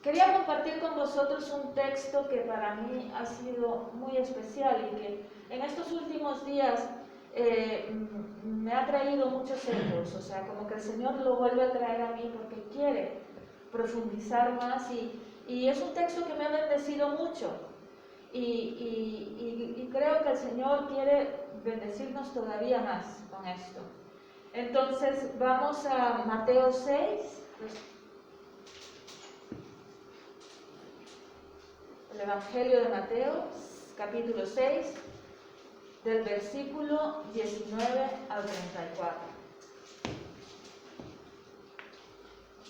Quería compartir con vosotros un texto que para mí ha sido muy especial y que en estos últimos días me ha traído muchos ecos, o sea, como que el Señor lo vuelve a traer a mí porque quiere profundizar más y es un texto que me ha bendecido mucho y creo que el Señor quiere bendecirnos todavía más con esto. Entonces vamos a Mateo 6, el Evangelio de Mateo, capítulo 6, del versículo 19 al 34.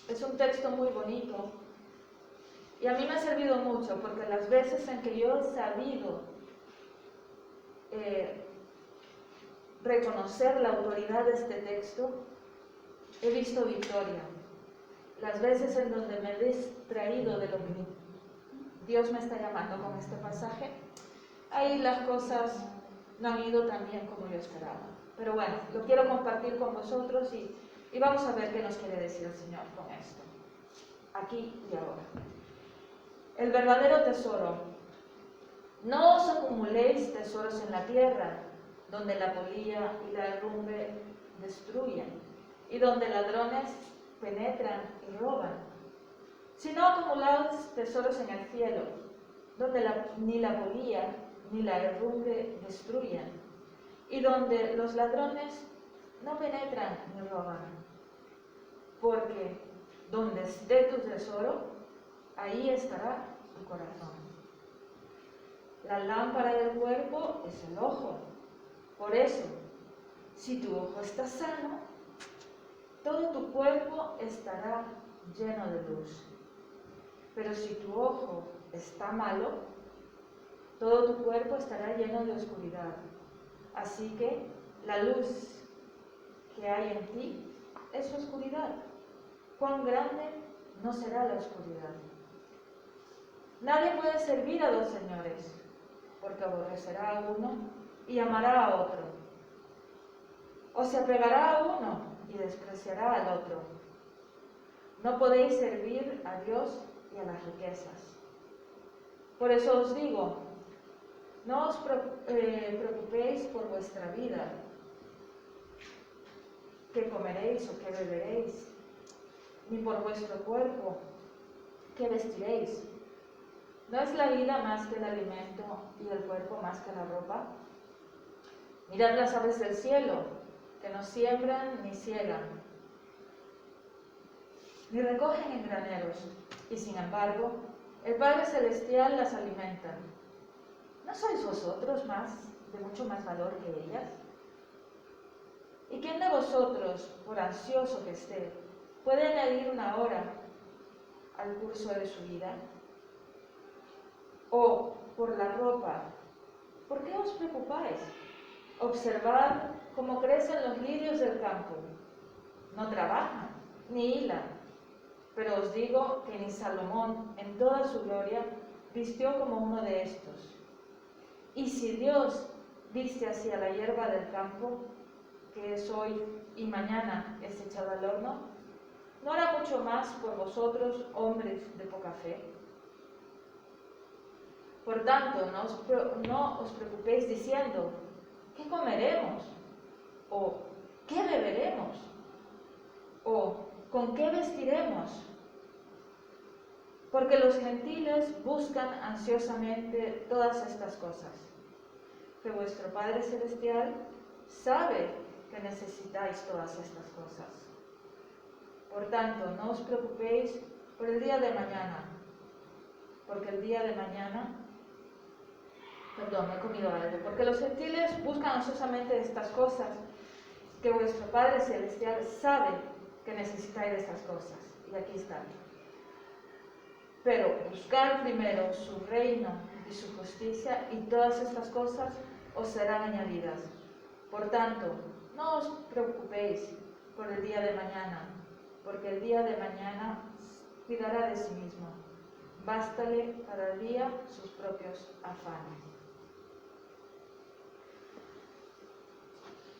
Es un texto muy bonito y a mí me ha servido mucho porque las veces en que yo he sabido reconocer la autoridad de este texto, he visto victoria. Las veces en donde me he distraído de lo que Dios me está llamando con este pasaje, ahí las cosas no han ido tan bien como yo esperaba. Pero bueno, lo quiero compartir con vosotros y vamos a ver qué nos quiere decir el Señor con esto, aquí y ahora. El verdadero tesoro. No os acumuléis tesoros en la tierra, donde la polilla y la herrumbre destruyen, y donde ladrones penetran y roban. Sino acumulaos tesoros en el cielo, donde ni la polilla ni la herrumbre destruyen, y donde los ladrones no penetran ni roban. Porque donde esté tu tesoro, ahí estará tu corazón. La lámpara del cuerpo es el ojo. Por eso, si tu ojo está sano, todo tu cuerpo estará lleno de luz. Pero si tu ojo está malo, todo tu cuerpo estará lleno de oscuridad. Así que la luz que hay en ti es oscuridad. ¿Cuán grande no será la oscuridad? Nadie puede servir a dos señores, porque aborrecerá a uno y amará a otro, o se apegará a uno y despreciará al otro. No podéis servir a Dios y a las riquezas. Por eso os digo, no os preocupéis por vuestra vida, qué comeréis o qué beberéis, ni por vuestro cuerpo, qué vestiréis. ¿No es la vida más que el alimento y el cuerpo más que la ropa? Mirad las aves del cielo, que no siembran ni ciegan, ni recogen en graneros, y sin embargo, el Padre Celestial las alimenta. ¿No sois vosotros de mucho más valor que ellas? ¿Y quién de vosotros, por ansioso que esté, puede añadir una hora al curso de su vida? O por la ropa, ¿por qué os preocupáis? Observad cómo crecen los lirios del campo. No trabajan, ni hilan. Pero os digo que ni Salomón, en toda su gloria, vistió como uno de estos. Y si Dios viste así a la hierba del campo, que es hoy y mañana es echada al horno, ¿no hará mucho más por vosotros, hombres de poca fe? Por tanto, no os preocupéis diciendo, ¿qué comeremos? ¿O qué beberemos? ¿O con qué vestiremos? Porque los gentiles buscan ansiosamente todas estas cosas. Que vuestro Padre Celestial sabe que necesitáis todas estas cosas. Por tanto, no os preocupéis por el día de mañana, porque el día de mañana... Perdón, me he comido algo. Porque los gentiles buscan ansiosamente estas cosas, que vuestro Padre Celestial sabe que necesitáis de estas cosas. Y aquí están. Pero buscad primero su reino y su justicia, y todas estas cosas os serán añadidas. Por tanto, no os preocupéis por el día de mañana, porque el día de mañana cuidará de sí mismo. Bástale cada día sus propios afanes.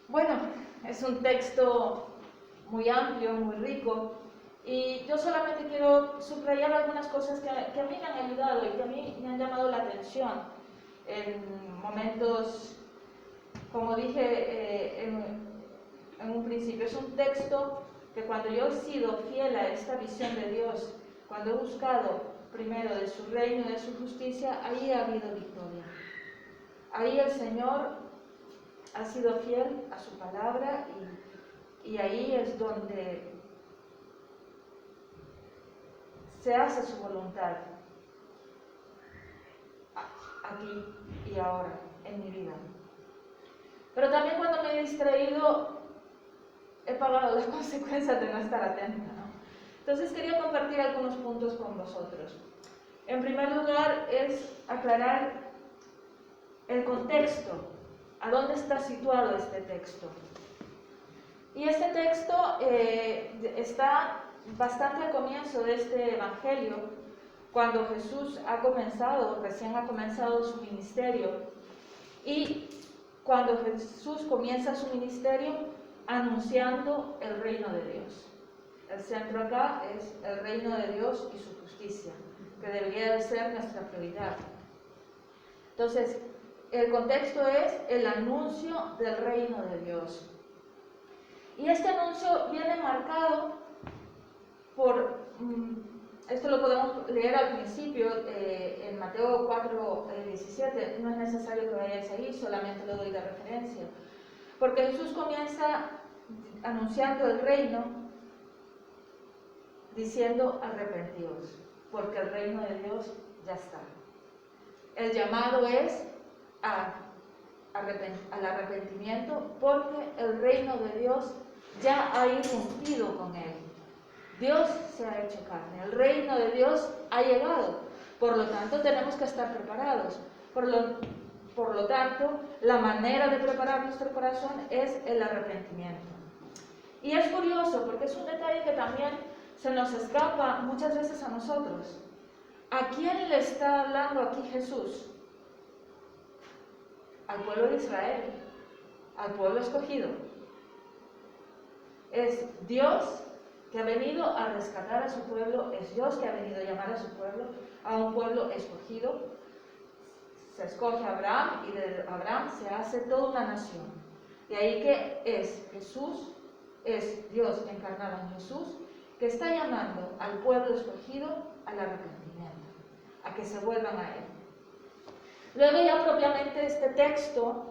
Bueno, es un texto muy amplio, muy rico, Y yo solamente quiero subrayar algunas cosas que a mí me han ayudado y que a mí me han llamado la atención en momentos, como dije en un principio. Es un texto que cuando yo he sido fiel a esta visión de Dios, cuando he buscado primero de su reino y de su justicia, ahí ha habido victoria. Ahí el Señor ha sido fiel a su palabra y ahí es donde se hace su voluntad, aquí y ahora, en mi vida. Pero también cuando me he distraído, he pagado las consecuencias de no estar atenta, ¿no? Entonces quería compartir algunos puntos con vosotros. En primer lugar, es aclarar el contexto, a dónde está situado este texto. Y este texto está bastante al comienzo de este evangelio, cuando Jesús recién ha comenzado su ministerio, y cuando Jesús comienza su ministerio anunciando el reino de Dios. El centro acá es el reino de Dios y su justicia, que debería de ser nuestra prioridad. Entonces, el contexto es el anuncio del reino de Dios. Y este anuncio viene marcado por, esto lo podemos leer al principio, en Mateo 4:17, no es necesario que vayáis ahí, solamente lo doy de referencia. Porque Jesús comienza anunciando el reino, diciendo: arrepentíos, porque el reino de Dios ya está. El llamado es al arrepentimiento, porque el reino de Dios ya ha irrumpido con él. Dios se ha hecho carne, el reino de Dios ha llegado, por lo tanto tenemos que estar preparados. Por lo tanto, la manera de preparar nuestro corazón es el arrepentimiento. Y es curioso porque es un detalle que también se nos escapa muchas veces a nosotros. ¿A quién le está hablando aquí Jesús? Al pueblo de Israel, al pueblo escogido. Es Dios que ha venido a rescatar a su pueblo, es Dios que ha venido a llamar a su pueblo, a un pueblo escogido. Se escoge a Abraham y de Abraham se hace toda una nación. De ahí que es Jesús, es Dios encarnado en Jesús, que está llamando al pueblo escogido al arrepentimiento, a que se vuelvan a Él. Luego ya propiamente este texto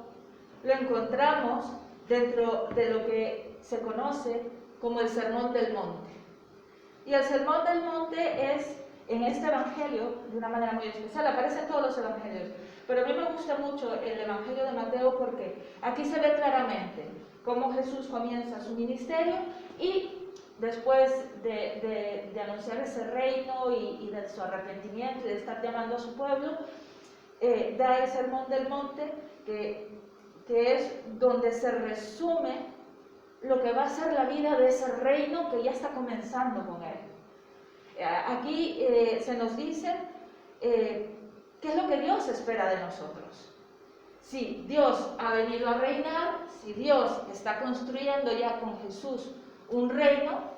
lo encontramos dentro de lo que se conoce como el Sermón del Monte. Y el Sermón del Monte es, en este evangelio, de una manera muy especial, aparece en todos los evangelios, pero a mí me gusta mucho el evangelio de Mateo porque aquí se ve claramente cómo Jesús comienza su ministerio y después de anunciar ese reino y de su arrepentimiento y de estar llamando a su pueblo, da el Sermón del Monte, que es donde se resume lo que va a ser la vida de ese reino que ya está comenzando con él. Aquí se nos dice qué es lo que Dios espera de nosotros. Si Dios ha venido a reinar, si Dios está construyendo ya con Jesús un reino,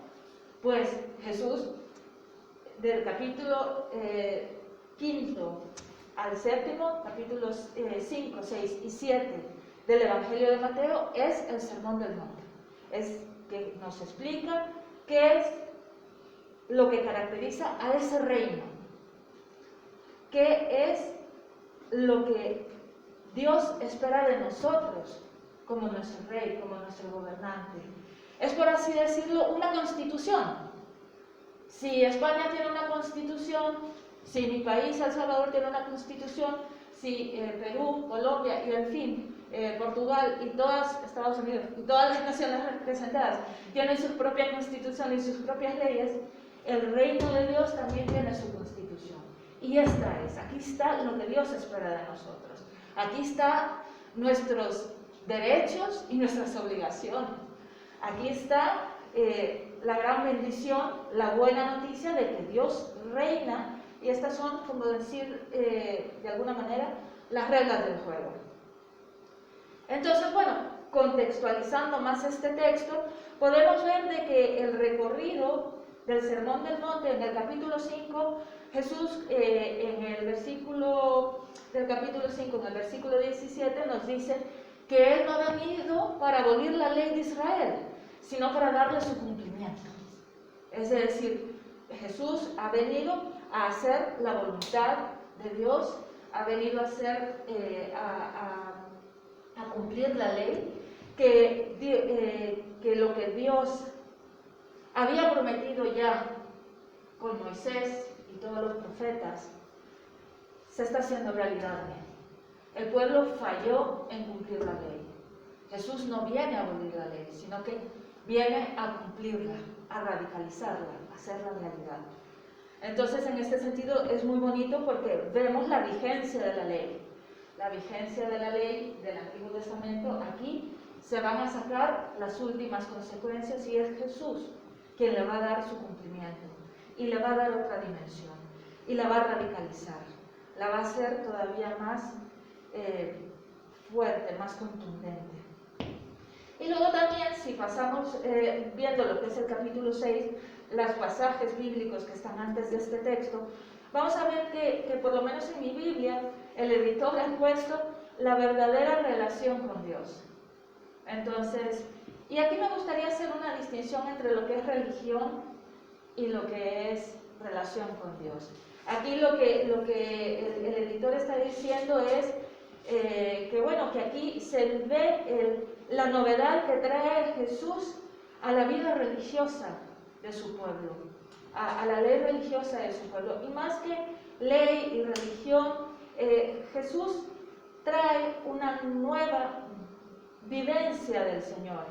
pues Jesús, del capítulo 5 al 7, capítulos 5, 6 y 7 del Evangelio de Mateo, es el Sermón del Monte. Es que nos explica qué es lo que caracteriza a ese reino, qué es lo que Dios espera de nosotros como nuestro rey, como nuestro gobernante. Es, por así decirlo, una constitución. Si España tiene una constitución, si mi país, El Salvador, tiene una constitución, si Perú, Colombia y, en fin, Portugal y Estados Unidos y todas las naciones representadas tienen su propia constitución y sus propias leyes, el reino de Dios también tiene su constitución. Y aquí está lo que Dios espera de nosotros. Aquí están nuestros derechos y nuestras obligaciones. Aquí está la gran bendición, la buena noticia de que Dios reina, y estas son, como decir, de alguna manera, las reglas del juego. Entonces, bueno, contextualizando más este texto, podemos ver de que el recorrido del Sermón del Monte, en el capítulo 5, Jesús en el versículo del capítulo 5, en el versículo 17, nos dice que Él no ha venido para abolir la ley de Israel, sino para darle su cumplimiento. Es decir, Jesús ha venido a hacer la voluntad de Dios, ha venido a hacer, a cumplir la ley, que lo que Dios había prometido ya con Moisés y todos los profetas se está haciendo realidad en él. El pueblo falló en cumplir la ley. Jesús no viene a abolir la ley, sino que viene a cumplirla, a radicalizarla, a hacerla realidad. Entonces, en este sentido, es muy bonito porque vemos la vigencia de la ley. La vigencia de la ley del Antiguo Testamento, aquí se van a sacar las últimas consecuencias y es Jesús quien le va a dar su cumplimiento y le va a dar otra dimensión y la va a radicalizar, la va a hacer todavía más fuerte, más contundente. Y luego también, si pasamos viendo lo que es el capítulo 6, los pasajes bíblicos que están antes de este texto, vamos a ver que por lo menos en mi Biblia, el editor ha puesto la verdadera relación con Dios. Entonces, y aquí me gustaría hacer una distinción entre lo que es religión y lo que es relación con Dios. Aquí lo que el editor está diciendo es que bueno, que aquí se ve la novedad que trae Jesús a la vida religiosa de su pueblo, a la ley religiosa de su pueblo. Y más que ley y religión, Jesús trae una nueva vivencia del Señor.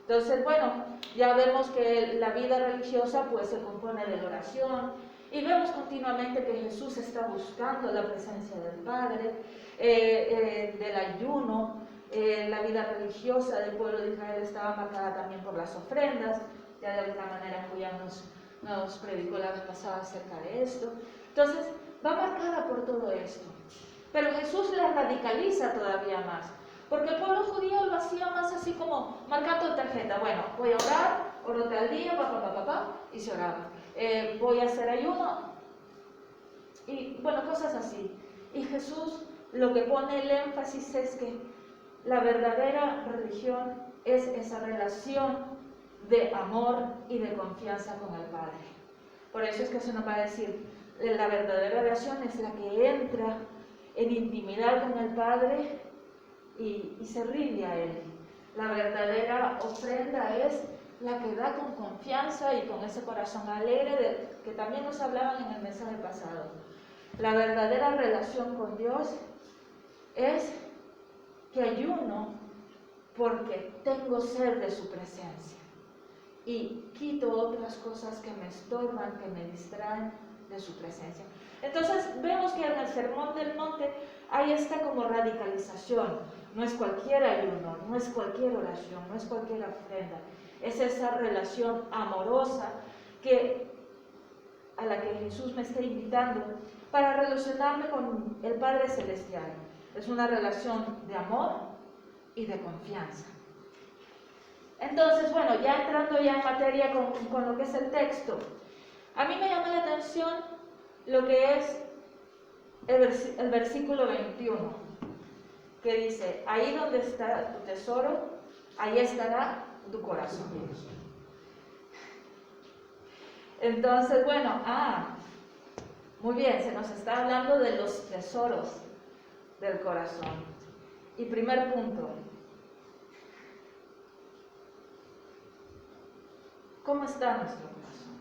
Entonces, bueno, ya vemos que la vida religiosa pues se compone de la oración y vemos continuamente que Jesús está buscando la presencia del Padre, del ayuno. La vida religiosa del pueblo de Israel estaba marcada también por las ofrendas, ya de alguna manera Julián nos predicó la vez pasada acerca de esto. Entonces, va marcada por todo esto. Pero Jesús la radicaliza todavía más, porque el pueblo judío lo hacía más así como marcando tarjeta. Bueno, voy a orar, oro tal día, y se oraba. Voy a hacer ayuno, y bueno, cosas así. Y Jesús lo que pone el énfasis es que la verdadera religión es esa relación de amor y de confianza con el Padre. Por eso es que se nos va a decir, la verdadera relación es la que entra en intimidad con el Padre y se rinde a Él. La verdadera ofrenda es la que da con confianza y con ese corazón alegre que también nos hablaban en el mensaje pasado. La verdadera relación con Dios es que ayuno porque tengo sed de su presencia y quito otras cosas que me estorban, que me distraen de su presencia. Entonces vemos que en el Sermón del Monte hay esta como radicalización. No es cualquier ayuno, no es cualquier oración, no es cualquier ofrenda. Es esa relación amorosa a la que Jesús me está invitando para relacionarme con el Padre Celestial. Es una relación de amor y de confianza. Entonces, bueno, ya entrando ya en materia con lo que es el texto, a mí me llama la atención lo que es el versículo 21, que dice, ahí donde está tu tesoro, ahí estará tu corazón. Entonces, bueno, muy bien, se nos está hablando de los tesoros del corazón. Y primer punto, ¿cómo está nuestro corazón?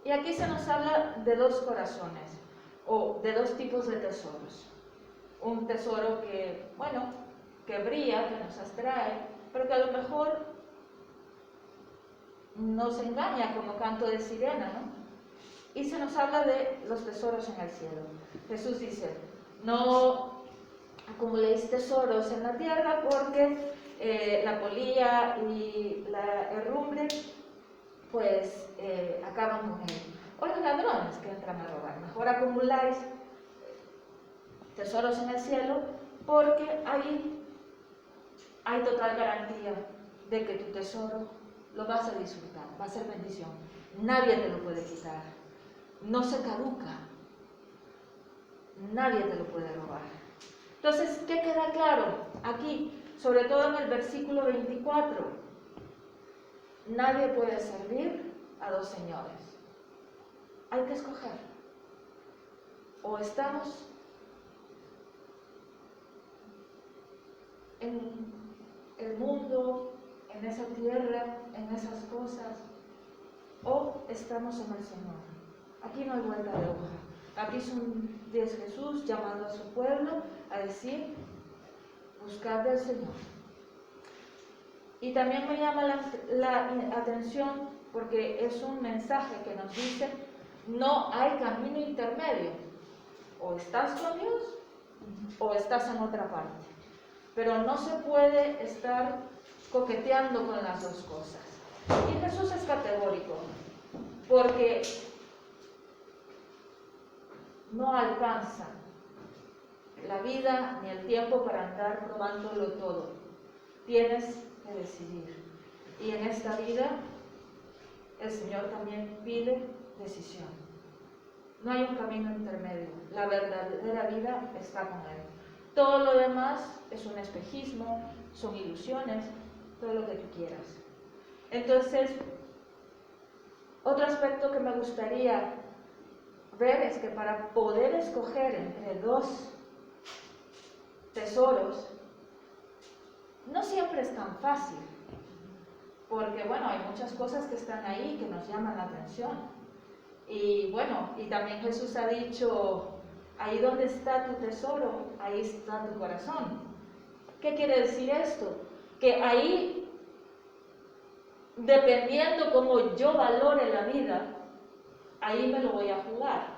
Y aquí se nos habla de dos corazones, o de dos tipos de tesoros. Un tesoro que, bueno, que brilla, que nos atrae, pero que a lo mejor nos engaña como canto de sirena, ¿no? Y se nos habla de los tesoros en el cielo. Jesús dice, no acumuléis tesoros en la tierra porque la polilla y la herrumbre pues acaban con él. O los ladrones que entran a robar. Mejor acumuláis tesoros en el cielo porque ahí hay total garantía de que tu tesoro lo vas a disfrutar, va a ser bendición. Nadie te lo puede quitar, no se caduca, nadie te lo puede robar. Entonces, ¿qué queda claro aquí? Sobre todo en el versículo 24. Nadie puede servir a dos señores. Hay que escoger. O estamos en el mundo, en esa tierra, en esas cosas, o estamos en el Señor. Aquí no hay vuelta de hoja. Aquí es Jesús llamando a su pueblo a decir: buscad del Señor. Y también me llama la atención porque es un mensaje que nos dice: no hay camino intermedio. O estás con Dios o estás en otra parte. Pero no se puede estar coqueteando con las dos cosas. Y Jesús es categórico, porque no alcanza la vida ni el tiempo para andar probándolo todo. Tienes que decidir. Y en esta vida el Señor también pide decisión. No hay un camino intermedio. La verdadera vida está con Él. Todo lo demás es un espejismo, son ilusiones, todo lo que tú quieras. Entonces, otro aspecto que me gustaría ver es que para poder escoger entre dos tesoros, no siempre es tan fácil, porque bueno, hay muchas cosas que están ahí que nos llaman la atención. Y bueno, y también Jesús ha dicho: ahí donde está tu tesoro, ahí está tu corazón. ¿Qué quiere decir esto? Que ahí, dependiendo cómo yo valore la vida, ahí me lo voy a jugar.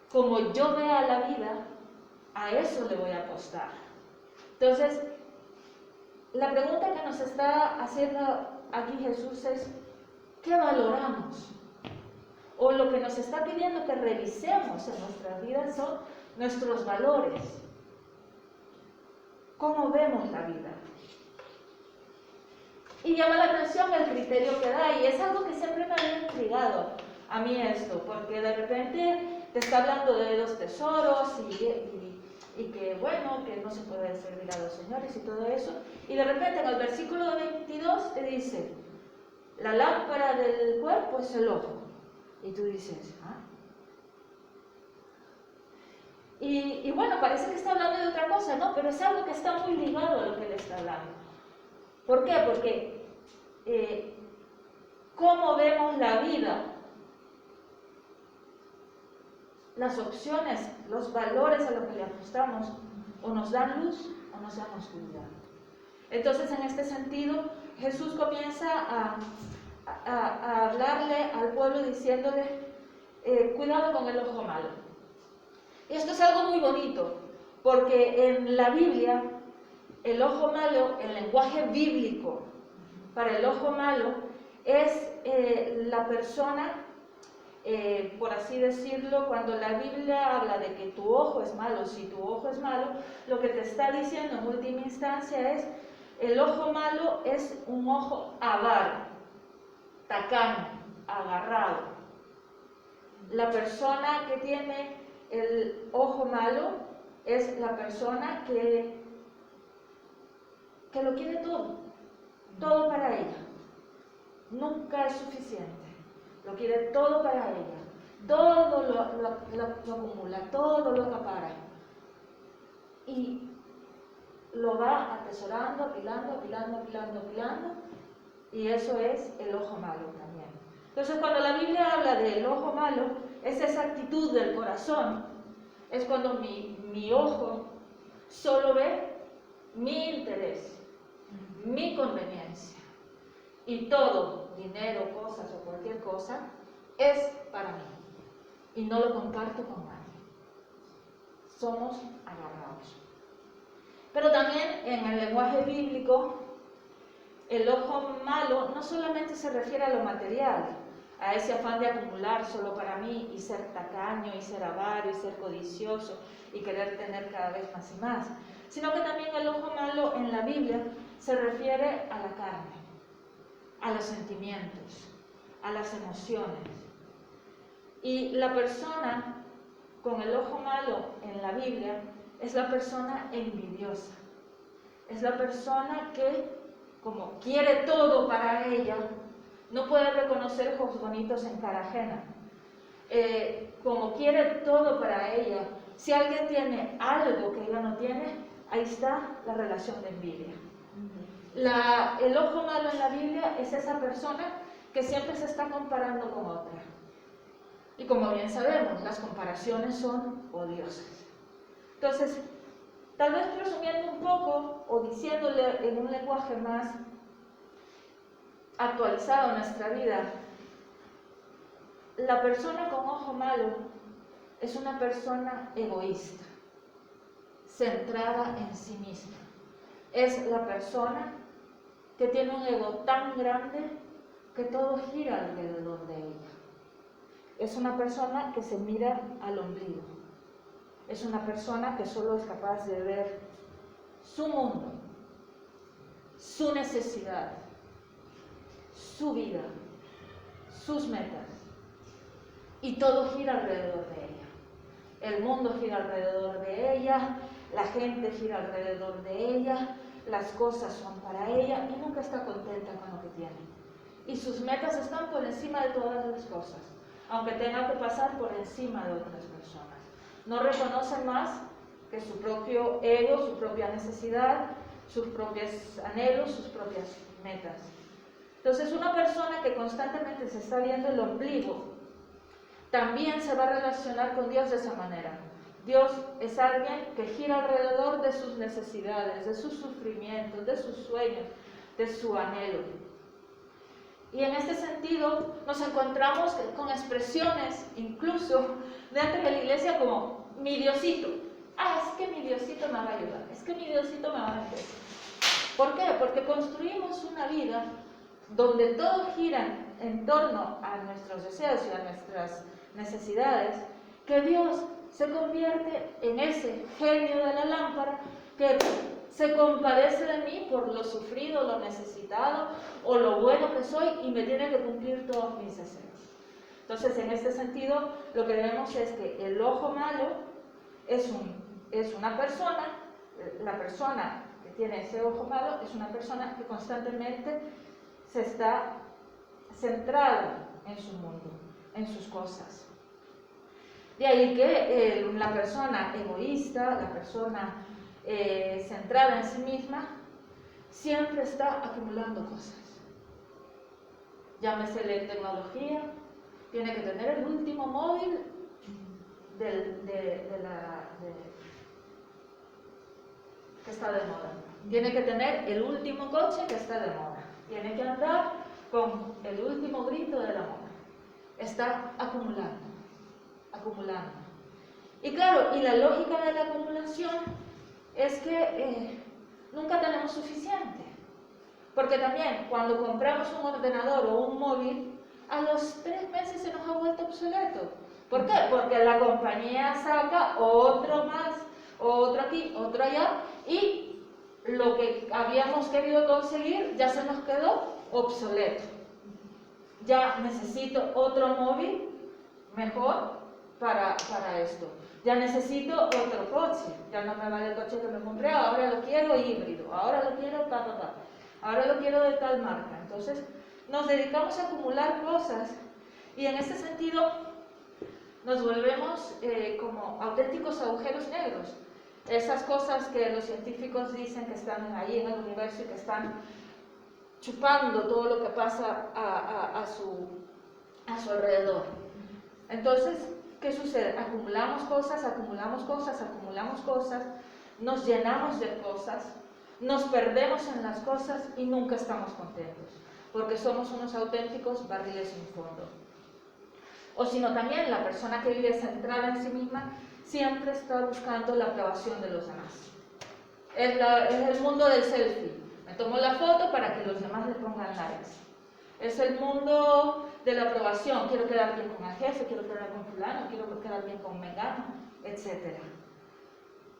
Como yo vea la vida, a eso le voy a apostar. Entonces, la pregunta que nos está haciendo aquí Jesús es: ¿qué valoramos? O lo que nos está pidiendo que revisemos en nuestras vidas son nuestros valores. ¿Cómo vemos la vida? Y llama la atención el criterio que da, y es algo que siempre me había intrigado a mí esto, porque de repente te está hablando de dos tesoros y que bueno, que no se puede servir a dos señores y todo eso, y de repente en el versículo 22 te dice: la lámpara del cuerpo es el ojo. Y tú dices: ¿ah? Y bueno, parece que está hablando de otra cosa, ¿no? Pero es algo que está muy ligado a lo que él está hablando. ¿Por qué? Porque cómo vemos la vida, las opciones, los valores a los que le apostamos, o nos dan luz o nos dan oscuridad. Entonces, en este sentido, Jesús comienza a hablarle al pueblo diciéndole: cuidado con el ojo malo. Y esto es algo muy bonito, porque en la Biblia, el ojo malo, el lenguaje bíblico para el ojo malo es la persona, por así decirlo, cuando la Biblia habla de que tu ojo es malo, si tu ojo es malo, lo que te está diciendo en última instancia es: el ojo malo es un ojo avaro, tacaño, agarrado. La persona que tiene el ojo malo es la persona que lo quiere todo, todo para ella. Nunca es suficiente, lo quiere todo para ella, todo lo acumula, todo lo acapara. Y lo va atesorando, apilando, y eso es el ojo malo también. Entonces, cuando la Biblia habla del ojo malo, es esa actitud del corazón, es cuando mi ojo solo ve mi interés, mi conveniencia, y todo, dinero, cosas o cualquier cosa, es para mí, y no lo comparto con nadie. Somos agarrados. Pero también en el lenguaje bíblico, el ojo malo no solamente se refiere a lo material, a ese afán de acumular solo para mí y ser tacaño y ser avaro y ser codicioso y querer tener cada vez más y más, sino que también el ojo malo en la Biblia se refiere a la carne, a los sentimientos, a las emociones. Y la persona con el ojo malo en la Biblia es la persona envidiosa. Es la persona que, como quiere todo para ella, no puede reconocer ojos bonitos en cara ajena. Como quiere todo para ella, si alguien tiene algo que ella no tiene, ahí está la relación de envidia. El ojo malo en la Biblia es esa persona que siempre se está comparando con otra. Y como bien sabemos, las comparaciones son odiosas. Entonces, tal vez resumiendo un poco o diciéndole en un lenguaje más actualizado a nuestra vida, la persona con ojo malo es una persona egoísta, centrada en sí misma. Es la persona que tiene un ego tan grande que todo gira alrededor de ella. Es una persona que se mira al ombligo. Es una persona que solo es capaz de ver su mundo, su necesidad, su vida, sus metas. Y todo gira alrededor de ella. El mundo gira alrededor de ella, la gente gira alrededor de ella, las cosas son para ella y nunca está contenta con lo que tiene. Y sus metas están por encima de todas las cosas, aunque tenga que pasar por encima de otras personas. No reconoce más que su propio ego, su propia necesidad, sus propios anhelos, sus propias metas. Entonces, una persona que constantemente se está viendo el ombligo, también se va a relacionar con Dios de esa manera. Dios es alguien que gira alrededor de sus necesidades, de sus sufrimientos, de sus sueños, de su anhelo. Y en este sentido nos encontramos con expresiones incluso dentro de la iglesia como mi Diosito. Es que mi Diosito me va a ayudar, es que mi Diosito me va a bendecir. ¿Por qué? Porque construimos una vida donde todo gira en torno a nuestros deseos y a nuestras necesidades, que Dios se convierte en ese genio de la lámpara que se compadece de mí por lo sufrido, lo necesitado o lo bueno que soy y me tiene que cumplir todos mis deseos. Entonces, en este sentido, lo que vemos es que el ojo malo es una persona, la persona que tiene ese ojo malo es una persona que constantemente se está centrada en su mundo, en sus cosas. De ahí que la persona egoísta, la persona centrada en sí misma, siempre está acumulando cosas. Llámesele tecnología, tiene que tener el último móvil que está de moda. Tiene que tener el último coche que está de moda. Tiene que andar con el último grito de la moda. Está acumulando. Y claro, y la lógica de la acumulación es que nunca tenemos suficiente. Porque también cuando compramos un ordenador o un móvil, a los 3 meses se nos ha vuelto obsoleto. ¿Por qué? Porque la compañía saca otro más, otro aquí, otro allá, y lo que habíamos querido conseguir ya se nos quedó obsoleto. Ya necesito otro móvil mejor para esto. Ya necesito otro coche. Ya no me vale el coche que me compré, ahora lo quiero híbrido, ahora lo quiero ahora lo quiero de tal marca. Entonces, nos dedicamos a acumular cosas y en este sentido nos volvemos como auténticos agujeros negros. Esas cosas que los científicos dicen que están ahí en el universo y que están chupando todo lo que pasa a su alrededor. Entonces, ¿qué sucede? Acumulamos cosas, nos llenamos de cosas, nos perdemos en las cosas y nunca estamos contentos, porque somos unos auténticos barriles sin fondo. O sino también la persona que vive centrada en sí misma siempre está buscando la aprobación de los demás. Es el mundo del selfie. Me tomo la foto para que los demás le pongan likes. Es el mundo de la aprobación. Quiero quedar bien con el jefe, quiero quedar con fulano, quiero quedar bien con mengano, etc.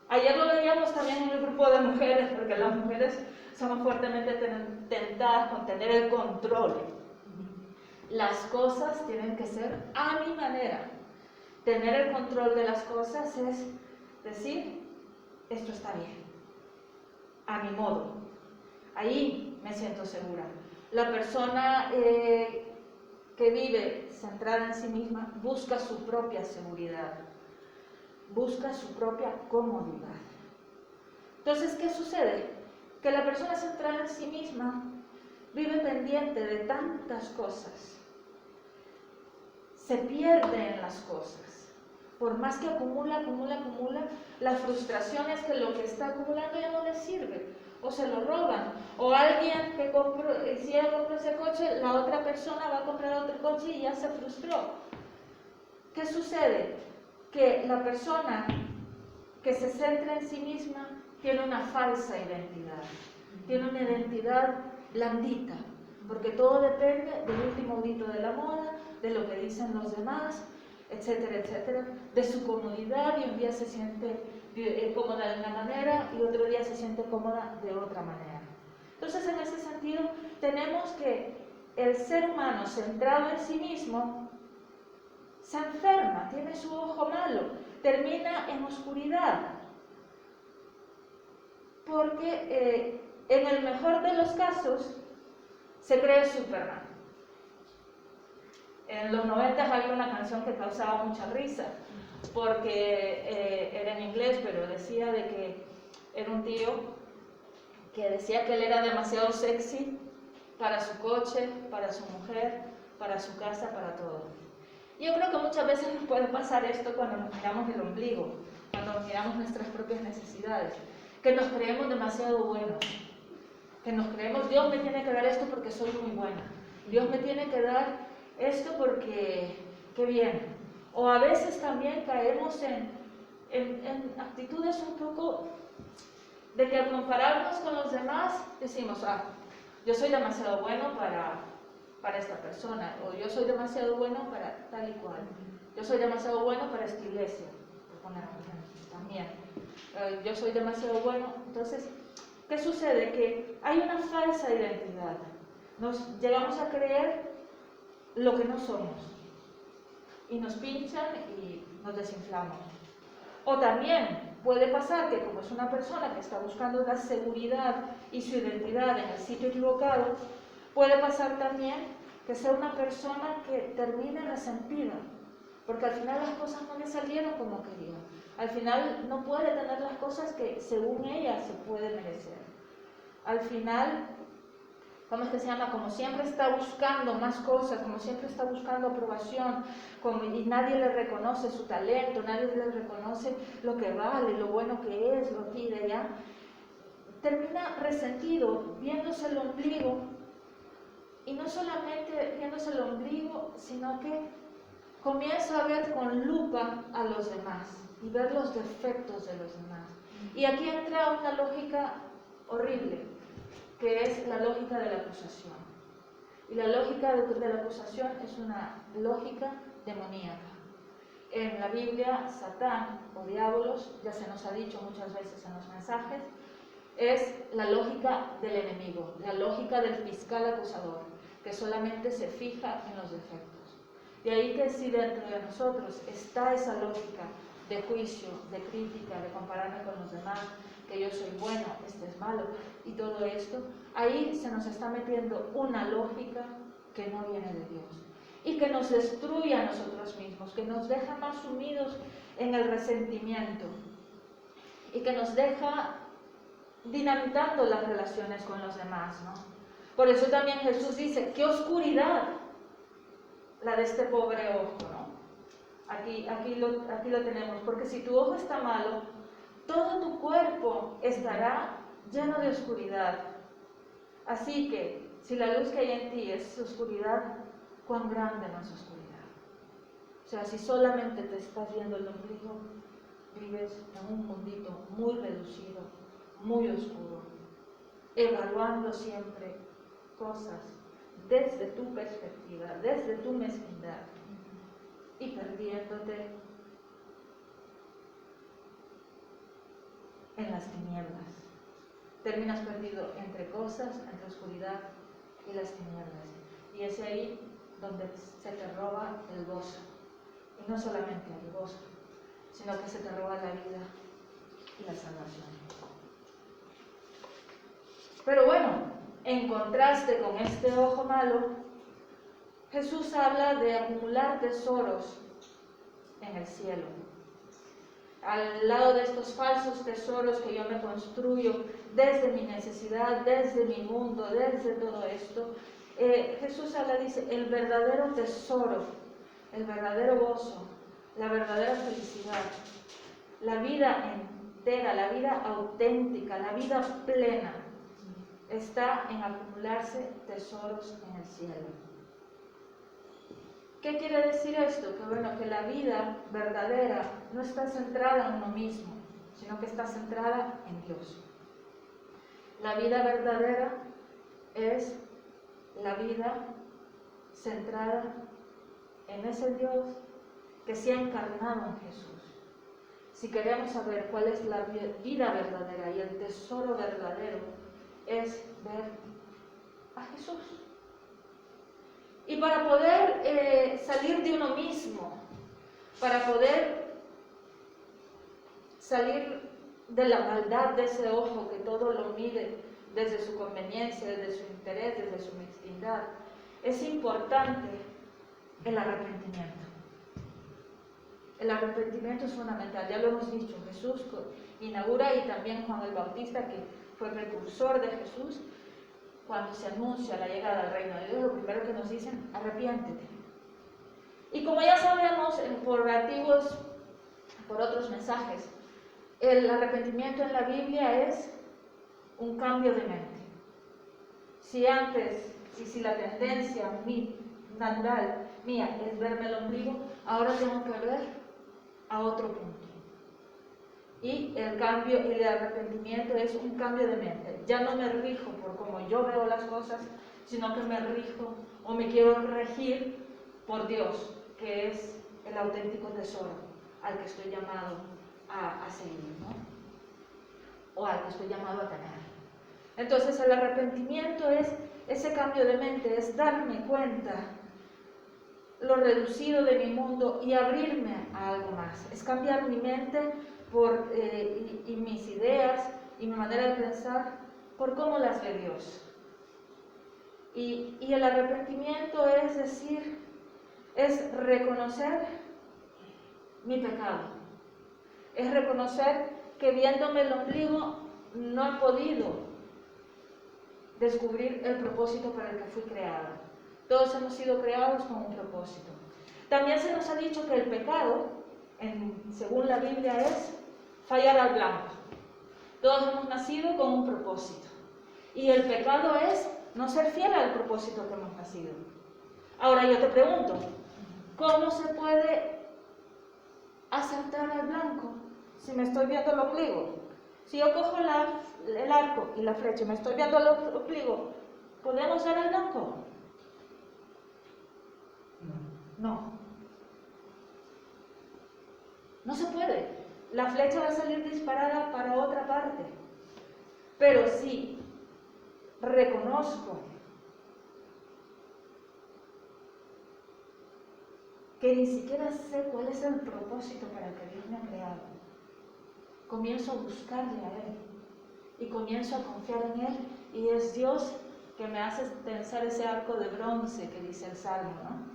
Ayer lo veíamos también en el grupo de mujeres, porque las mujeres somos fuertemente tentadas con tener el control. Las cosas tienen que ser a mi manera. Tener el control de las cosas es decir, esto está bien, a mi modo. Ahí me siento segura. La persona que vive centrada en sí misma busca su propia seguridad, busca su propia comodidad. Entonces, ¿qué sucede? Que la persona centrada en sí misma vive pendiente de tantas cosas, se pierde en las cosas. Por más que acumula, la frustración es que lo que está acumulando ya no le sirve, o se lo roban, o alguien que compró, si ella compró ese coche, la otra persona va a comprar otro coche y ya se frustró. ¿Qué sucede? Que la persona que se centra en sí misma tiene una falsa identidad, tiene una identidad blandita, porque todo depende del último grito de la moda, de lo que dicen los demás, etcétera, etcétera, de su comodidad, y un día se siente cómoda de una manera y otro día se siente cómoda de otra manera. Entonces, en ese sentido, tenemos que el ser humano centrado en sí mismo se enferma, tiene su ojo malo, termina en oscuridad, porque en el mejor de los casos se cree Superman. En los 90 había una canción que causaba mucha risa, porque era en inglés, pero decía de que era un tío que decía que él era demasiado sexy para su coche, para su mujer, para su casa, para todo. Yo creo que muchas veces nos puede pasar esto cuando nos miramos el ombligo, cuando nos miramos nuestras propias necesidades, que nos creemos demasiado buenos, que nos creemos, Dios me tiene que dar esto porque soy muy buena, Dios me tiene que dar esto porque, qué bien. O a veces también caemos en actitudes un poco de que al compararnos con los demás decimos, yo soy demasiado bueno para esta persona, o yo soy demasiado bueno para tal y cual, yo soy demasiado bueno para esta iglesia, por poner un ejemplo también, yo soy demasiado bueno. Entonces, ¿qué sucede? Que hay una falsa identidad, nos llegamos a creer lo que no somos y nos pinchan y nos desinflamos. O también puede pasar que, como es una persona que está buscando la seguridad y su identidad en el sitio equivocado, puede pasar también que sea una persona que termine resentida, porque al final las cosas no le salieron como quería. Al final no puede tener las cosas que según ella se puede merecer. Al final, ¿cómo es que se llama? Como siempre está buscando más cosas, como siempre está buscando aprobación, y nadie le reconoce su talento, nadie le reconoce lo que vale, lo bueno que es, lo aquí y de allá, termina resentido, viéndose el ombligo, y no solamente viéndose el ombligo, sino que comienza a ver con lupa a los demás y ver los defectos de los demás. Y aquí entra una lógica horrible, que es la lógica de la acusación. Y la lógica de la acusación es una lógica demoníaca. En la Biblia, Satán o diablos, ya se nos ha dicho muchas veces en los mensajes, es la lógica del enemigo, la lógica del fiscal acusador, que solamente se fija en los defectos. De ahí que si dentro de nosotros está esa lógica de juicio, de crítica, de compararme con los demás, que yo soy bueno, este es malo, y todo esto, ahí se nos está metiendo una lógica que no viene de Dios y que nos destruye a nosotros mismos, que nos deja más sumidos en el resentimiento y que nos deja dinamitando las relaciones con los demás, ¿no? Por eso también Jesús dice, qué oscuridad la de este pobre ojo, ¿no? Aquí lo tenemos, porque si tu ojo está malo, todo tu cuerpo estará lleno de oscuridad. Así que, si la luz que hay en ti es oscuridad, ¿cuán grande no es oscuridad? O sea, si solamente te estás viendo el ombligo, vives en un mundito muy reducido, muy oscuro, evaluando siempre cosas desde tu perspectiva, desde tu mezquindad, y perdiéndote en las tinieblas. terminas perdido entre cosas, entre oscuridad y las tinieblas. Y es ahí donde se te roba el gozo. Y no solamente el gozo, sino que se te roba la vida y la salvación. Pero bueno, en contraste con este ojo malo, Jesús habla de acumular tesoros en el cielo. Al lado de estos falsos tesoros que yo me construyo desde mi necesidad, desde mi mundo, desde todo esto, Jesús habla, dice, el verdadero tesoro, el verdadero gozo, la verdadera felicidad, la vida entera, la vida auténtica, la vida plena, está en acumularse tesoros en el cielo. ¿Qué quiere decir esto? Que bueno, que la vida verdadera no está centrada en uno mismo, sino que está centrada en Dios. La vida verdadera es la vida centrada en ese Dios que se ha encarnado en Jesús. Si queremos saber cuál es la vida verdadera y el tesoro verdadero, es ver a Jesús. Y para poder salir de uno mismo, para poder salir de la maldad de ese ojo que todo lo mide desde su conveniencia, desde su interés, desde su mezquindad, es importante el arrepentimiento. El arrepentimiento es fundamental, ya lo hemos dicho, Jesús inaugura, y también Juan el Bautista, que fue precursor de Jesús, cuando se anuncia la llegada del reino de Dios, lo primero que nos dicen, arrepiéntete. Y como ya sabemos por otros mensajes, el arrepentimiento en la Biblia es un cambio de mente. Si la tendencia natural mía es verme el ombligo, ahora tengo que ver a otro punto. Y el arrepentimiento es un cambio de mente. Ya no me rijo por cómo yo veo las cosas, sino que me rijo o me quiero regir por Dios, que es el auténtico tesoro al que estoy llamado a seguir, ¿no? O al que estoy llamado a tener. Entonces el arrepentimiento es ese cambio de mente, es darme cuenta lo reducido de mi mundo y abrirme a algo más. Es cambiar mi mente y mis ideas y mi manera de pensar por cómo las ve Dios. Y el arrepentimiento es decir, es reconocer mi pecado. Es reconocer que viéndome el ombligo no he podido descubrir el propósito para el que fui creada. Todos hemos sido creados con un propósito. También se nos ha dicho que el pecado, según la Biblia, es fallar al blanco. Todos hemos nacido con un propósito. Y el pecado es no ser fiel al propósito que hemos nacido. Ahora yo te pregunto, ¿cómo se puede acertar al blanco si me estoy viendo el ombligo? Si yo cojo el arco y la flecha y me estoy viendo el ombligo, ¿podemos dar al blanco? No. No se puede. La flecha va a salir disparada para otra parte. Pero si reconozco que ni siquiera sé cuál es el propósito para el que Dios me ha creado, comienzo a buscarle a Él y comienzo a confiar en Él, y es Dios que me hace tensar ese arco de bronce que dice el Salmo, ¿no?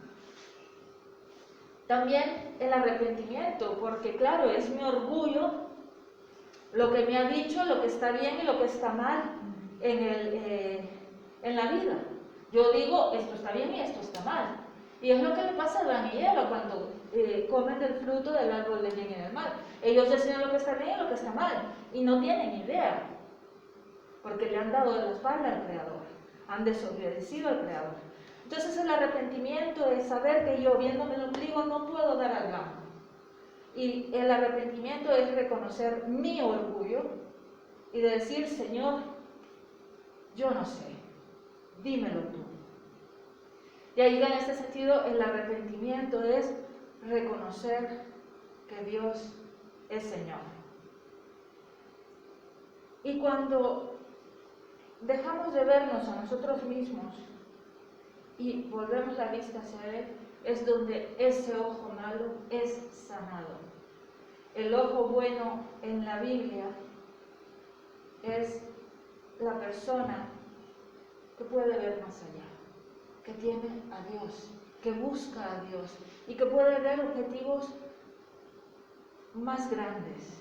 También el arrepentimiento, porque claro, es mi orgullo lo que me ha dicho, lo que está bien y lo que está mal en la vida. Yo digo, esto está bien y esto está mal. Y es lo que le pasa a Adán y Eva cuando comen del fruto del árbol del bien y del mal. Ellos deciden lo que está bien y lo que está mal, y no tienen idea, porque le han dado de la espalda al Creador, han desobedecido al Creador. Entonces el arrepentimiento es saber que yo, viéndome el ombligo, no puedo dar al blanco. Y el arrepentimiento es reconocer mi orgullo y decir, Señor, yo no sé, dímelo tú. Y ahí en este sentido el arrepentimiento es reconocer que Dios es Señor. Y cuando dejamos de vernos a nosotros mismos y volvemos la vista hacia Él, es donde ese ojo malo es sanado. El ojo bueno en la Biblia es la persona que puede ver más allá, que tiene a Dios, que busca a Dios y que puede ver objetivos más grandes.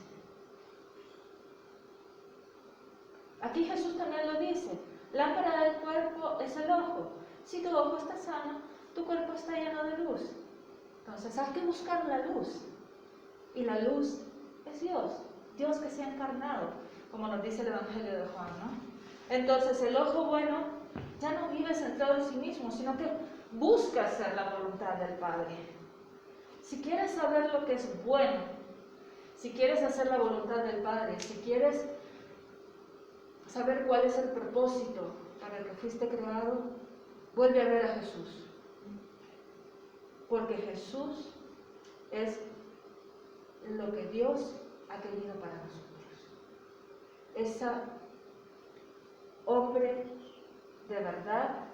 Aquí Jesús también lo dice, lámpara del cuerpo es el ojo. Si tu ojo está sano, tu cuerpo está lleno de luz. Entonces hay que buscar la luz. Y la luz es Dios, Dios que se ha encarnado, como nos dice el Evangelio de Juan, ¿no? Entonces el ojo bueno ya no vive centrado en sí mismo, sino que busca hacer la voluntad del Padre. Si quieres saber lo que es bueno, si quieres hacer la voluntad del Padre, si quieres saber cuál es el propósito para el que fuiste creado, vuelve a ver a Jesús. Porque Jesús es lo que Dios ha querido para nosotros. Ese hombre de verdad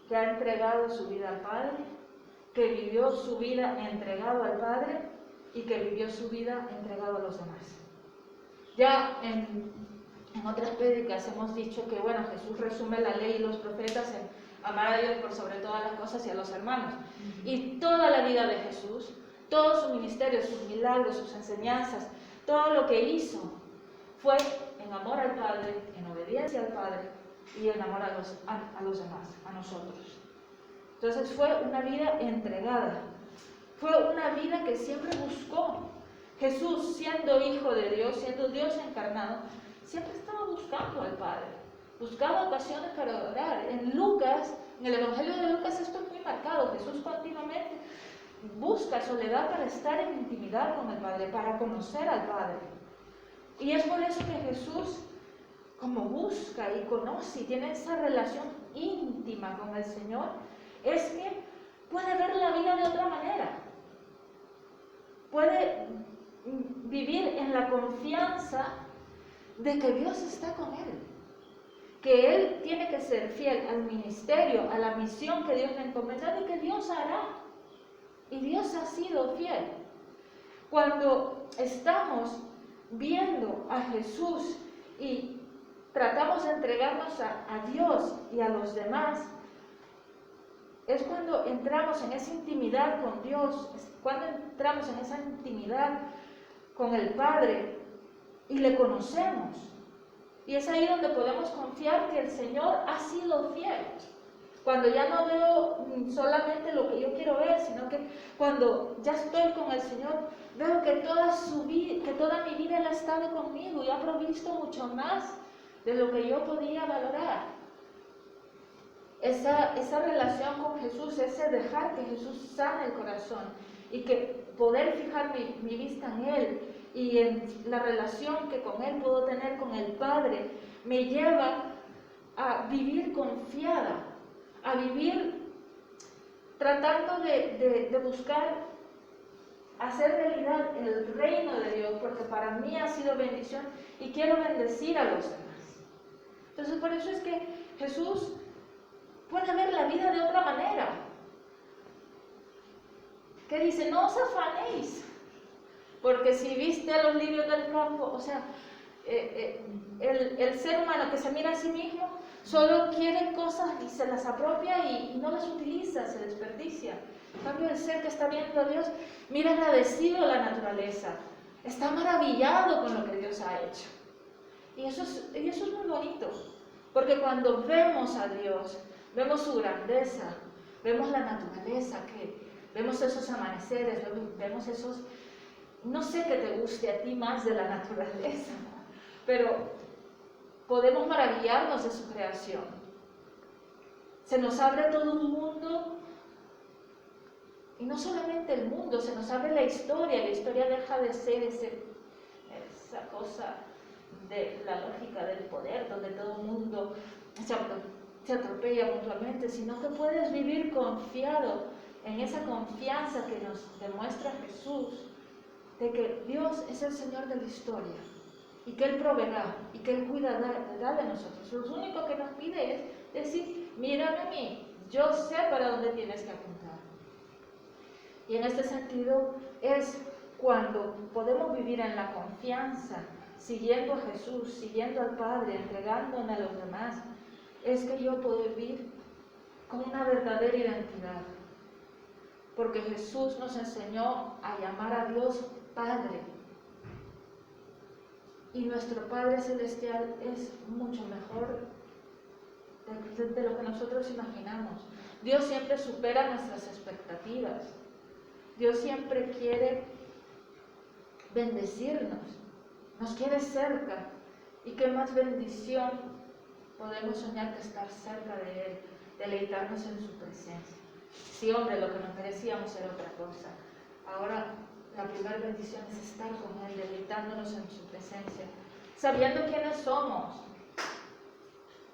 que ha entregado su vida al Padre, que vivió su vida entregado al Padre y que vivió su vida entregado a los demás. Ya en otras prédicas hemos dicho que, bueno, Jesús resume la ley y los profetas en amar a Dios por sobre todas las cosas y a los hermanos. Y toda la vida de Jesús, todo su ministerio, sus milagros, sus enseñanzas, todo lo que hizo fue en amor al Padre, en obediencia al Padre y en amor a los demás, a nosotros. Entonces fue una vida entregada, fue una vida que siempre buscó. Jesús, siendo hijo de Dios, siendo Dios encarnado, siempre estaba buscando al Padre, buscaba ocasiones para orar. En Lucas, en el Evangelio de Lucas, esto es muy marcado. Jesús continuamente busca soledad para estar en intimidad con el Padre, para conocer al Padre. Y es por eso que Jesús, como busca y conoce y tiene esa relación íntima con el Señor, es que puede ver la vida de otra manera. Puede vivir en la confianza de que Dios está con él, que él tiene que ser fiel al ministerio, a la misión que Dios le ha encomendado y que Dios hará. Y Dios ha sido fiel. Cuando estamos viendo a Jesús y tratamos de entregarnos a Dios y a los demás, es cuando entramos en esa intimidad con Dios, es cuando entramos en esa intimidad con el Padre y le conocemos. Y es ahí donde podemos confiar que el Señor ha sido fiel. Cuando ya no veo solamente lo que yo quiero ver, sino que cuando ya estoy con el Señor, veo que toda mi vida Él ha estado conmigo y ha provisto mucho más de lo que yo podía valorar. Esa relación con Jesús, ese dejar que Jesús sane el corazón y que poder fijar mi vista en Él y en la relación que con Él puedo tener con el Padre, me lleva a vivir confiada, a vivir tratando de buscar hacer realidad el reino de Dios, porque para mí ha sido bendición y quiero bendecir a los demás. Entonces por eso es que Jesús puede ver la vida de otra manera. Que dice, no os afanéis, porque si viste a los lirios del campo, o sea, el ser humano que se mira a sí mismo solo quiere cosas y se las apropia y no las utiliza, se desperdicia. En cambio, el ser que está viendo a Dios mira agradecido la naturaleza, está maravillado con lo que Dios ha hecho. Y eso es muy bonito, porque cuando vemos a Dios, vemos su grandeza, vemos la naturaleza, vemos esos amaneceres, vemos esos... No sé qué te guste a ti más de la naturaleza, pero podemos maravillarnos de su creación. Se nos abre todo un mundo, y no solamente el mundo, se nos abre la historia deja de ser esa cosa de la lógica del poder, donde todo el mundo se atropella mutuamente, sino que puedes vivir confiado en esa confianza que nos demuestra Jesús, de que Dios es el Señor de la historia y que Él proveerá y que Él cuidará de nosotros. Lo único que nos pide es decir, mírame a mí, yo sé para dónde tienes que apuntar. Y en este sentido es cuando podemos vivir en la confianza, siguiendo a Jesús, siguiendo al Padre, entregándome a los demás, es que yo puedo vivir con una verdadera identidad. Porque Jesús nos enseñó a llamar a Dios Padre. Y nuestro Padre Celestial es mucho mejor de lo que nosotros imaginamos. Dios siempre supera nuestras expectativas. Dios siempre quiere bendecirnos, nos quiere cerca. Y qué más bendición podemos soñar que estar cerca de Él, deleitarnos en su presencia. Sí, hombre, lo que nos merecíamos era otra cosa. Ahora la primera bendición es estar con Él, deleitándonos en su presencia, sabiendo quiénes somos,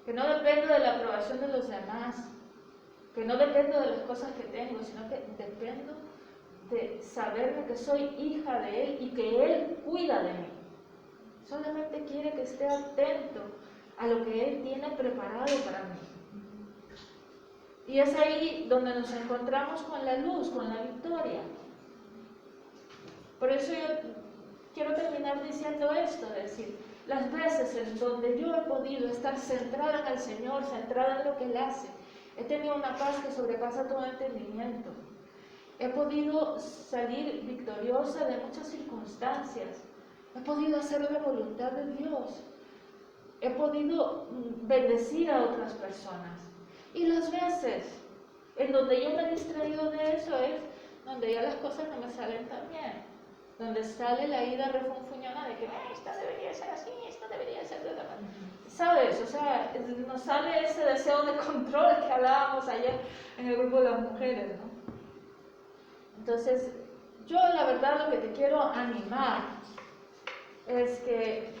que no dependo de la aprobación de los demás, que no dependo de las cosas que tengo, sino que dependo de saberme que soy hija de Él y que Él cuida de mí. Solamente quiere que esté atento a lo que Él tiene preparado para mí. Y es ahí donde nos encontramos con la luz, con la victoria. Por eso yo quiero terminar diciendo esto, es decir, las veces en donde yo he podido estar centrada en el Señor, centrada en lo que Él hace, he tenido una paz que sobrepasa todo entendimiento. He podido salir victoriosa de muchas circunstancias. He podido hacer la voluntad de Dios. He podido bendecir a otras personas. Y las veces en donde yo me he distraído de eso es donde ya las cosas no me salen tan bien. Donde sale la ida refunfuñona de que esta debería ser así, esta debería ser de otra manera. ¿Sabes? O sea, nos sale ese deseo de control que hablábamos ayer en el grupo de las mujeres, ¿no? Entonces, yo la verdad lo que te quiero animar es que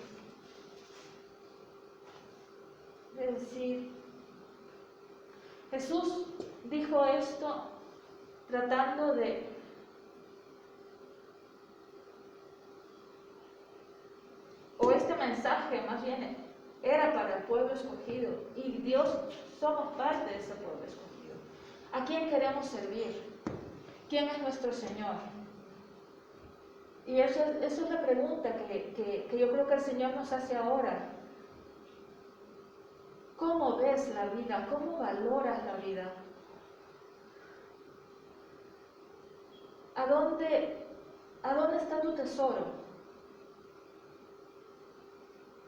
decir, Jesús dijo esto tratando de o este mensaje más bien era para el pueblo escogido y Dios somos parte de ese pueblo escogido. ¿A quién queremos servir? ¿Quién es nuestro Señor? Y eso es la pregunta que yo creo que el Señor nos hace ahora. ¿Cómo ves la vida? ¿Cómo valoras la vida? ¿A dónde está tu tesoro?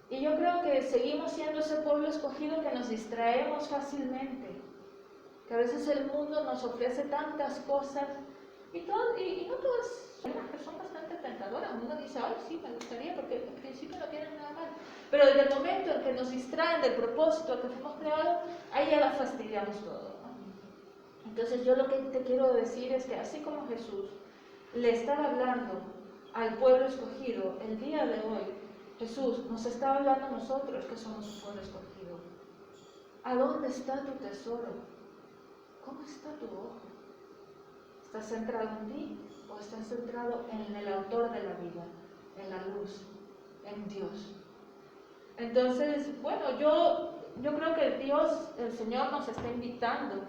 Y yo creo que seguimos siendo ese pueblo escogido que nos distraemos fácilmente, que a veces el mundo nos ofrece tantas cosas y no todas son bastante tentadoras. Uno dice, ay, sí, me gustaría, porque en principio no tienen nada mal. Pero desde el momento en que nos distraen del propósito al que fuimos creados, ahí ya la fastidiamos todo, ¿no? Entonces yo lo que te quiero decir es que así como Jesús le estaba hablando al pueblo escogido el día de hoy, Jesús nos está hablando a nosotros que somos un pueblo escogido. ¿A dónde está tu tesoro? ¿Cómo está tu ojo? ¿Estás centrado en ti o estás centrado en el autor de la vida, en la luz, en Dios? Entonces, bueno, yo creo que Dios, el Señor nos está invitando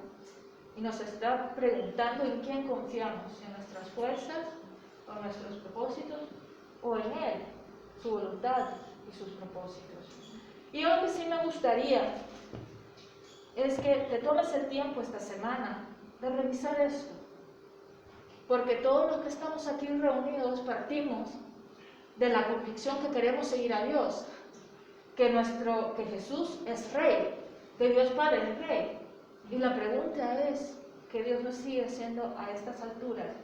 y nos está preguntando en quién confiamos, en nuestras fuerzas o en nuestros propósitos o en Él, su voluntad y sus propósitos. Y lo que sí me gustaría es que te tomes el tiempo esta semana de revisar esto, porque todos los que estamos aquí reunidos partimos de la convicción que queremos seguir a Dios, que Jesús es Rey, que Dios Padre es Rey. Y la pregunta es, ¿que Dios nos sigue siendo a estas alturas?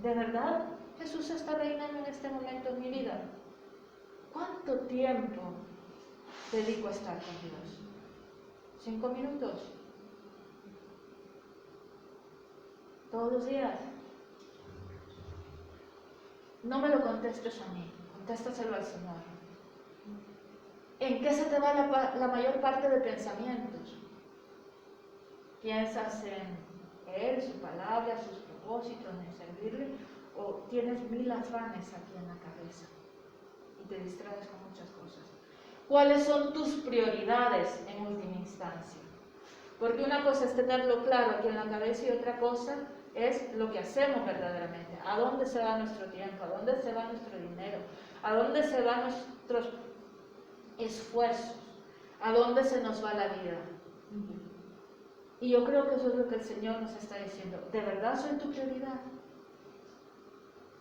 ¿De verdad Jesús está reinando en este momento en mi vida? ¿Cuánto tiempo dedico a estar con Dios? 5 minutos. Todos los días. No me lo contestes a mí, contéstaselo al Señor. ¿En qué se te va la mayor parte de pensamientos? ¿Piensas en Él, su palabra, sus propósitos, en servirle? ¿O tienes 1000 afanes aquí en la cabeza? y te distraes con muchas cosas. ¿Cuáles son tus prioridades en última instancia? Porque una cosa es tenerlo claro aquí en la cabeza y otra cosa es lo que hacemos verdaderamente. ¿A dónde se va nuestro tiempo? ¿A dónde se va nuestro dinero? ¿A dónde se van nuestros esfuerzos? ¿A dónde se nos va la vida? Y yo creo que eso es lo que el Señor nos está diciendo. ¿De verdad soy tu prioridad?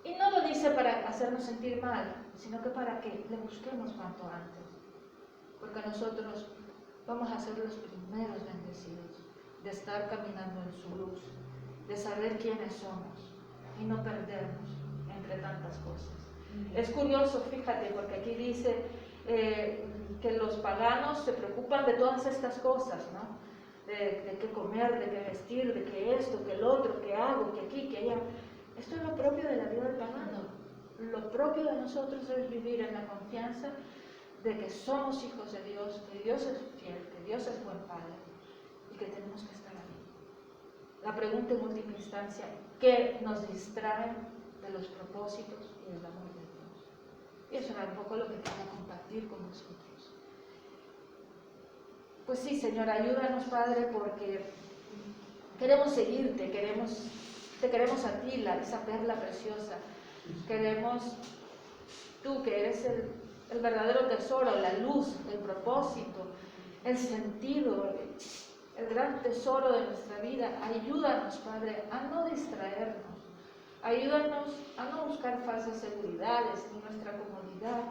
Y no lo dice para hacernos sentir mal, sino que para que le busquemos cuanto antes. Porque nosotros vamos a ser los primeros bendecidos de estar caminando en su luz, de saber quiénes somos y no perdernos entre tantas cosas. Es curioso, fíjate, porque aquí dice que los paganos se preocupan de todas estas cosas, ¿no? De qué comer, de qué vestir, de qué esto, que el otro, qué hago, que aquí, que allá. Esto es lo propio de la vida del pagano. Lo propio de nosotros es vivir en la confianza de que somos hijos de Dios, que Dios es fiel, que Dios es buen Padre y que tenemos que estar ahí. La pregunta en última instancia, ¿qué nos distrae de los propósitos y del amor de Dios? Y eso era un poco lo que quería compartir con nosotros. Pues sí, Señor, ayúdanos, Padre, porque queremos seguirte, te queremos a ti, esa perla preciosa. Queremos tú, que eres el verdadero tesoro, la luz, el propósito, el sentido, el gran tesoro de nuestra vida. Ayúdanos, Padre, a no distraernos. Ayúdanos a no buscar falsas seguridades ni nuestra comodidad,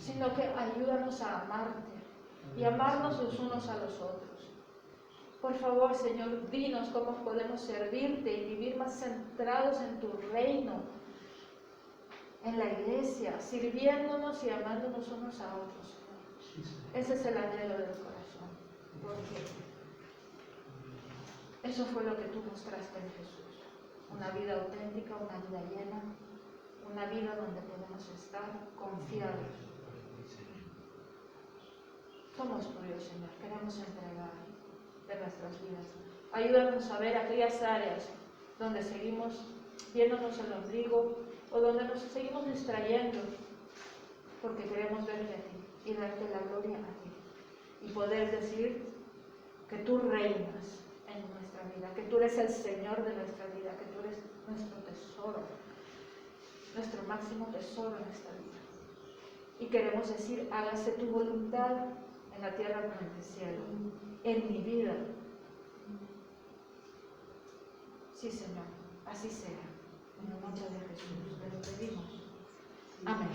sino que ayúdanos a amarte y amarnos los unos a los otros. Por favor, Señor, dinos cómo podemos servirte y vivir más centrados en tu reino, en la iglesia, sirviéndonos y amándonos unos a otros. Ese es el anhelo del corazón, porque eso fue lo que tú mostraste en Jesús. Una vida auténtica, una vida llena, una vida donde podemos estar confiados. Somos tuyos, Señor, queremos entregar de nuestras vidas. Ayúdanos a ver aquellas áreas donde seguimos viéndonos el ombligo o donde nos seguimos distrayendo porque queremos verte a ti y darte la gloria a ti y poder decir que tú reinas en nuestra vida, que tú eres el Señor de nuestra vida, que tú eres nuestro tesoro, nuestro máximo tesoro en esta vida. Y queremos decir, hágase tu voluntad en la tierra como en el cielo, en mi vida. Sí, Señor, así sea. En el nombre de Jesús, te lo pedimos. Amén.